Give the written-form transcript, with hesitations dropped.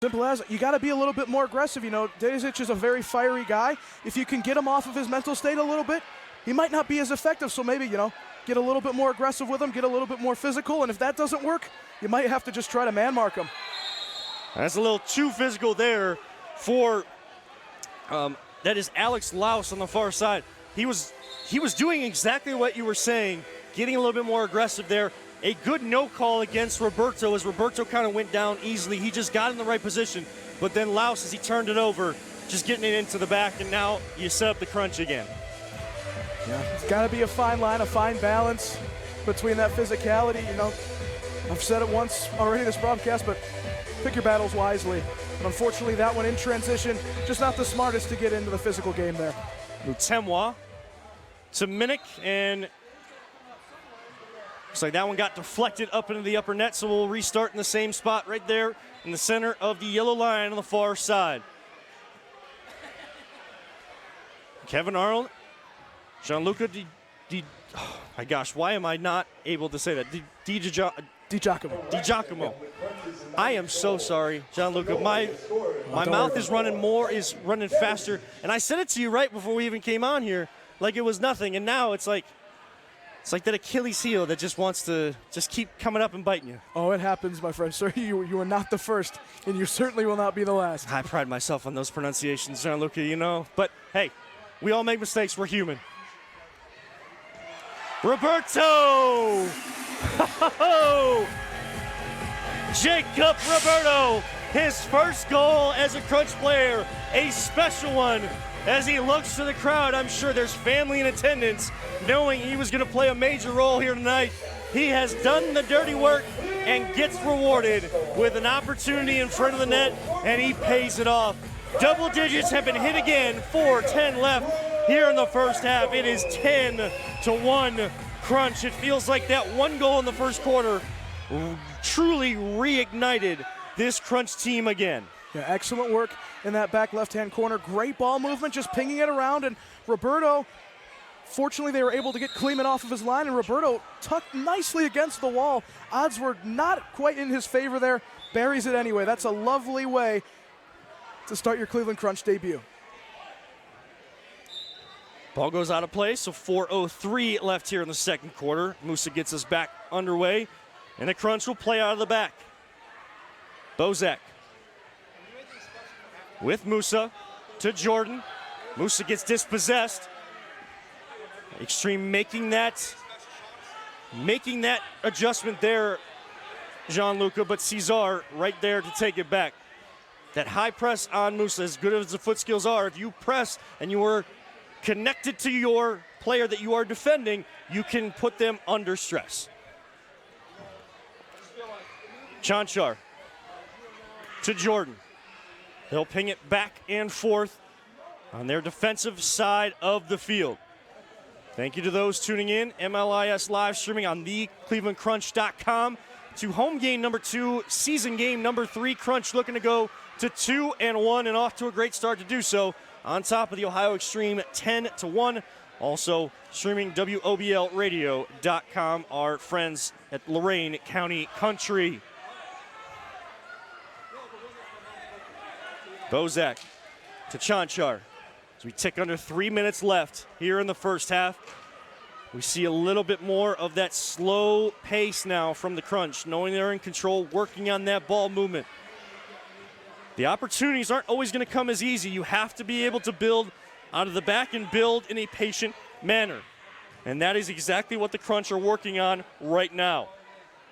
Simple as, you got to be a little bit more aggressive. You know, Dezic is a very fiery guy. If you can get him off of his mental state a little bit, he might not be as effective. So maybe, you know, get a little bit more aggressive with him, get a little bit more physical, and if that doesn't work, you might have to just try to man mark him. That's a little too physical there for, that is Alex Laus on the far side. He was doing exactly what you were saying, getting a little bit more aggressive there. A good no call against Roberto as Roberto kind of went down easily. He just got in the right position, but then Laus, as he turned it over, just getting it into the back, and now you set up the crunch again. Yeah, it's got to be a fine line, a fine balance between that physicality. You know, I've said it once already this broadcast, but pick your battles wisely. But unfortunately, that one in transition, just not the smartest to get into the physical game there. Mutemwa to Minnick, and looks like that one got deflected up into the upper net, so we'll restart in the same spot right there in the center of the yellow line on the far side. Kevin Arnold, Gianluca oh my gosh, why am I not able to say that? Di Giacomo. I am so sorry, Gianluca. My mouth is running faster. And I said it to you right before we even came on here, like it was nothing. And now it's like that Achilles heel that just wants to just keep coming up and biting you. Oh, it happens, my friend. Sir, you are not the first, and you certainly will not be the last. I pride myself on those pronunciations, Gianluca, you know. But hey, we all make mistakes. We're human. Roberto! Jacob Roberto, his first goal as a Crunch player, a special one. As he looks to the crowd, I'm sure there's family in attendance, knowing he was going to play a major role here tonight. He has done the dirty work and gets rewarded with an opportunity in front of the net, and he pays it off. Double digits have been hit again, 4:10 left here in the first half. It is 10-1 Crunch. It feels like that one goal in the first quarter truly reignited this Crunch team again. Yeah, excellent work in that back left-hand corner. Great ball movement, just pinging it around. And Roberto, fortunately, they were able to get Kleeman off of his line, and Roberto tucked nicely against the wall. Odds were not quite in his favor there. Buries it anyway. That's a lovely way to start your Cleveland Crunch debut. Ball goes out of play, so 4:03 left here in the second quarter. Musa gets us back underway, and the Crunch will play out of the back. Bozak with Musa to Jordan. Musa gets dispossessed. Extreme making that adjustment there, Gianluca, but Cesar right there to take it back. That high press on Musa, as good as the foot skills are, if you press and you are connected to your player that you are defending, you can put them under stress. Chanchar to Jordan. They'll ping it back and forth on their defensive side of the field. Thank you to those tuning in. MLIS live streaming on theclevelandcrunch.com to home game number 2, season game number 3. Crunch looking to go to 2-1 and off to a great start to do so. On top of the Ohio Extreme 10-1. Also streaming WOBLradio.com, our friends at Lorain County Country. Bozak to Chanchar. As we tick under 3 minutes left here in the first half, we see a little bit more of that slow pace now from the Crunch, knowing they're in control, working on that ball movement. The opportunities aren't always going to come as easy. You have to be able to build out of the back and build in a patient manner. And that is exactly what the Crunch are working on right now.